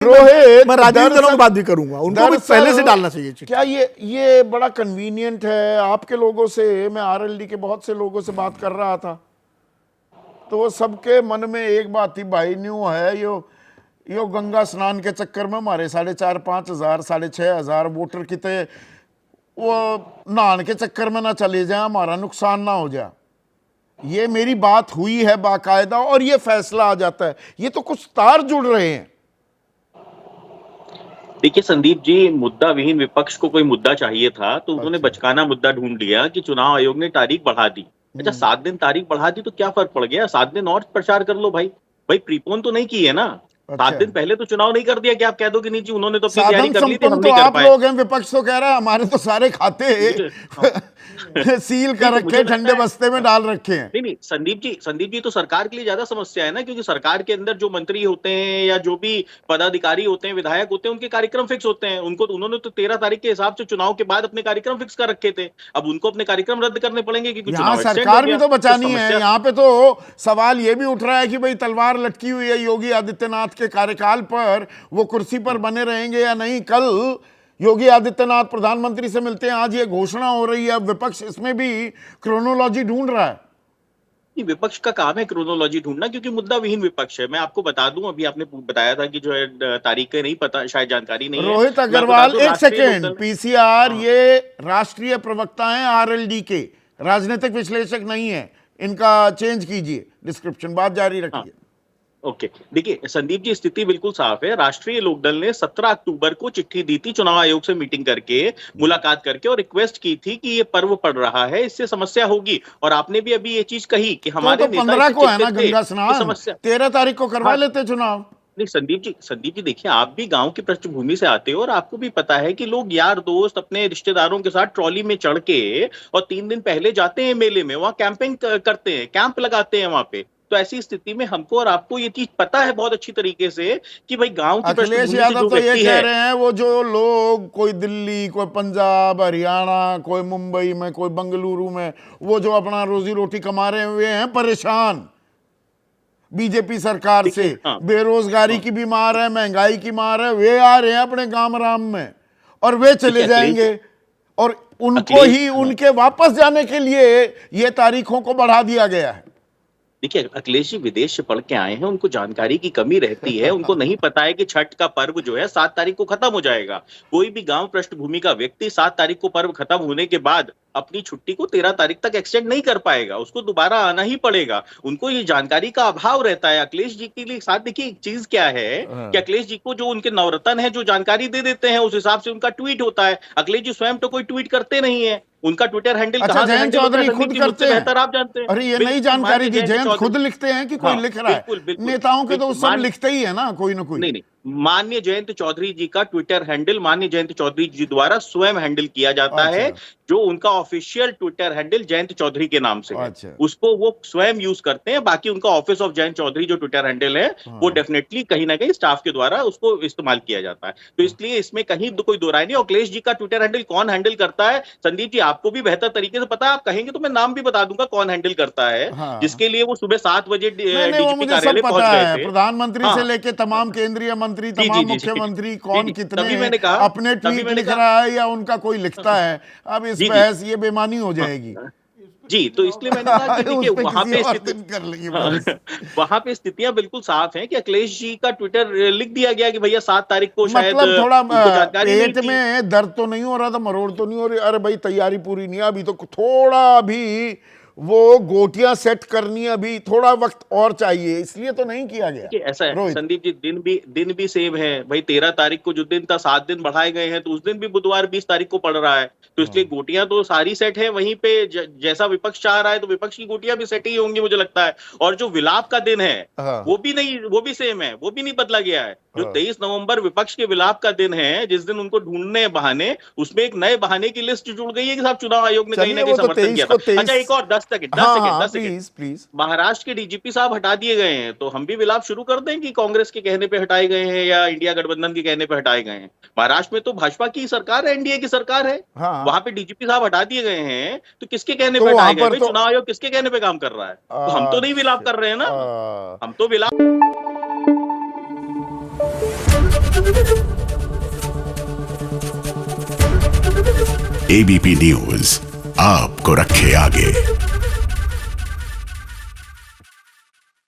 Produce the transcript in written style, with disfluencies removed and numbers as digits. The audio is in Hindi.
रोहित, मैं राजनीतिक दलों की बात भी करूंगा, उनको भी पहले से डालना चाहिए। क्या ये बड़ा कन्वीनियंट है आपके लोगों से? मैं आरएलडी के बहुत से लोगों से बात कर रहा था, तो वो सबके मन में एक बात थी, भाई न्यू है यो गंगा स्नान के चक्कर में हमारे 4,500-5,000 6,500 वोटर कितने वो नहान के चक्कर में ना चले जाए, हमारा नुकसान ना हो जाए। ये मेरी बात हुई है बाकायदा और ये फैसला आ जाता है। ये तो कुछ तार जुड़ रहे हैं। देखिए संदीप जी, मुद्दा विहीन विपक्ष को कोई मुद्दा चाहिए था तो उन्होंने अच्छा। बचकाना मुद्दा ढूंढ लिया कि चुनाव आयोग ने तारीख बढ़ा दी। अच्छा 7 दिन तारीख बढ़ा दी तो क्या फर्क पड़ गया? 7 दिन और प्रचार कर लो भाई। भाई प्रीपोन तो नहीं की है ना। 7 दिन पहले तो चुनाव नहीं कर दिया कि आप कह दो कि नहीं जी उन्होंने तो अपनी तैयारी कर ली थी, हम तो नहीं कर आप पाए। लोग हैं, विपक्ष तो कह रहा है हमारे तो सारे खाते सील कर रखे, ठंडे बस्ते में डाल रखे हैं। नहीं संदीप जी तो सरकार के लिए ज्यादा समस्या है ना, क्योंकि सरकार के अंदर जो मंत्री होते हैं या जो भी पदाधिकारी होते हैं, विधायक होते हैं, उनके कार्यक्रम फिक्स होते हैं। उन्होंने तो 13 तारीख के हिसाब से चुनाव के बाद अपने कार्यक्रम फिक्स कर रखे थे। अब उनको अपने कार्यक्रम रद्द करने पड़ेंगे क्योंकि यहाँ सरकार भी तो बचानी है। यहाँ पे तो सवाल ये भी उठ रहा है कि भाई तलवार लटकी हुई है योगी आदित्यनाथ के कार्यकाल पर, वो कुर्सी पर बने रहेंगे या नहीं। कल योगी आदित्यनाथ प्रधानमंत्री से मिलते हैं, आज ये घोषणा हो रही है। अब विपक्ष इसमें भी क्रोनोलॉजी ढूंढ रहा है। विपक्ष का काम है क्रोनोलॉजी ढूंढना, क्योंकि मुद्दा विहीन विपक्ष है। मैं आपको बता दूं, अभी आपने बताया था कि जो है तारीखें नहीं पता, शायद जानकारी नहीं है। रोहित अग्रवाल, एक सेकेंड, पीसीआर ये राष्ट्रीय प्रवक्ता हैं आरएलडी के, राजनीतिक विश्लेषक नहीं है। इनका चेंज कीजिए डिस्क्रिप्शन, बात जारी रखिए। ओके, देखिए संदीप जी, स्थिति बिल्कुल साफ है। राष्ट्रीय लोकदल ने 17 अक्टूबर को चिट्ठी दी थी, चुनाव आयोग से मीटिंग करके, मुलाकात करके, और रिक्वेस्ट की थी कि ये पर्व पड़ रहा है, इससे समस्या होगी। और आपने भी अभी ये चीज कही कि हमारे तो 15 को है ना गंगा स्नान, 13 तारीख को करवा लेते चुनाव। नहीं संदीप जी देखिए, आप भी गांव की पृष्ठभूमि से आते हो और आपको भी पता है कि लोग यार दोस्त अपने रिश्तेदारों के साथ ट्रॉली में चढ़ के और 3 दिन पहले जाते हैं मेले में, वहां कैंपिंग करते हैं, कैंप लगाते हैं वहां पे। तो ऐसी स्थिति में हमको और आपको ये चीज पता है बहुत अच्छी तरीके से कि भाई गांव की अखिलेश यादव तो ये कह रहे हैं, वो जो लोग कोई दिल्ली, कोई पंजाब, हरियाणा, कोई मुंबई में, कोई बेंगलुरु में, वो जो अपना रोजी रोटी कमा रहे हुए हैं परेशान बीजेपी सरकार से, बेरोजगारी की भी मार है, महंगाई की मार है, वे आ रहे हैं अपने गांव राम में और वे चले जाएंगे। और उनको ही उनके वापस जाने के लिए ये तारीखों को बढ़ा दिया गया है। देखिए अखिलेश जी विदेश से पढ़ के आए हैं, उनको जानकारी की कमी रहती है। उनको नहीं पता है कि छठ का पर्व जो है 7 तारीख को खत्म हो जाएगा। कोई भी गांव पृष्ठभूमि का व्यक्ति 7 तारीख को पर्व खत्म होने के बाद अपनी छुट्टी को 13 तारीख तक एक्सटेंड नहीं कर पाएगा, उसको दोबारा आना ही पड़ेगा। उनको ये जानकारी का अभाव रहता है। अखिलेश जी के लिए साथ देखिए एक चीज क्या है कि अखिलेश जी को जो उनके नवरत्न है जो जानकारी दे देते हैं, उस हिसाब से उनका ट्वीट होता है। अखिलेश जी स्वयं तो कोई ट्वीट करते नहीं है, उनका ट्विटर हैंडल अच्छा, जयंत चौधरी खुद करते हैं, बेहतर आप जानते हैं। अरे ये नई जानकारी दी, जयंत खुद लिखते हैं कि कोई लिख रहा है? नेताओं के तो सब लिखते ही है ना, कोई ना कोई। नहीं, माननीय जयंत चौधरी जी का ट्विटर हैंडल माननीय जयंत चौधरी जी द्वारा स्वयं हैंडल किया जाता है, जो उनका official Twitter handle Jayant Chaudhary के नाम से है, उसको वो स्वयं यूज करते हैं। बाकी उनका ऑफिस ऑफ जयंत चौधरी जो ट्विटर हैंडल है वो डेफिनेटली कहीं ना कहीं स्टाफ के द्वारा उसको इस्तेमाल किया जाता है। तो इसलिए इसमें कहीं कोई दो राय नहीं। अखिलेश जी का ट्विटर हैंडल कौन हैंडल करता है, संदीप जी आपको भी बेहतर तरीके से पता है। आप कहेंगे तो मैं नाम भी बता दूंगा कौन हैंडल करता है, जिसके लिए वो सुबह 7 बजे डीजीपी कार्यालय पहुंच गए थे। प्रधानमंत्री से लेके तमाम केंद्रीय मंत्री, तमाम मुख्यमंत्री, कौन कितने अपने ट्वीट लिख रहा है या उनका कोई लिखता है, अब इस बहस ये बेमानी हो जाएगी जी। तो इसलिए मैंने कहा कि देखिए वहां पे स्थितियां बिल्कुल साफ हैं कि अखिलेश जी का ट्विटर लिख दिया गया कि भैया 7 तारीख को शायद मतलब थोड़ा पेट में दर्द तो नहीं हो रहा था, मरोड़ तो नहीं हो रही, अरे भाई तैयारी पूरी नहीं है अभी तो, थोड़ा भी वो गोटियां सेट करनी, अभी थोड़ा वक्त और चाहिए, इसलिए तो नहीं किया गया। ऐसा है संदीप जी, दिन भी सेम है भाई। 13 तारीख को जो दिन था 7 दिन बढ़ाए गए हैं, तो उस दिन भी बुधवार 20 तारीख को पड़ रहा है। तो इसलिए गोटियां तो सारी सेट है वहीं पे, जैसा विपक्ष चाह रहा है तो विपक्ष की गोटियां भी सेट ही होंगी मुझे लगता है। और जो विलाप का दिन है वो भी नहीं, वो भी सेम है, वो भी नहीं बदला गया है। जो 23 नवंबर विपक्ष के विलाप का दिन है, जिस दिन उनको ढूंढने बहाने, उसमें एक नए बहाने की लिस्ट जुड़ गई है कि साहब चुनाव आयोग ने कहीं ना कहीं समर्थन किया था। अच्छा एक और 10 सेकंड, महाराष्ट्र के डीजीपी साहब हटा दिए गए हैं, तो हम भी विलाप शुरू कर दें कि कांग्रेस के कहने पे हटाए गए हैं या इंडिया गठबंधन के कहने पे हटाए गए हैं। महाराष्ट्र में तो भाजपा की सरकार है, एनडीए की सरकार है, वहां पे डीजीपी साहब हटा दिए गए हैं, तो किसके कहने पे हटाए गए? चुनाव आयोग किसके कहने पे काम कर रहा है? तो हम तो नहीं विलाप कर रहे हैं ना, हम तो विलाप एबीपी न्यूज आपको रखे आगे।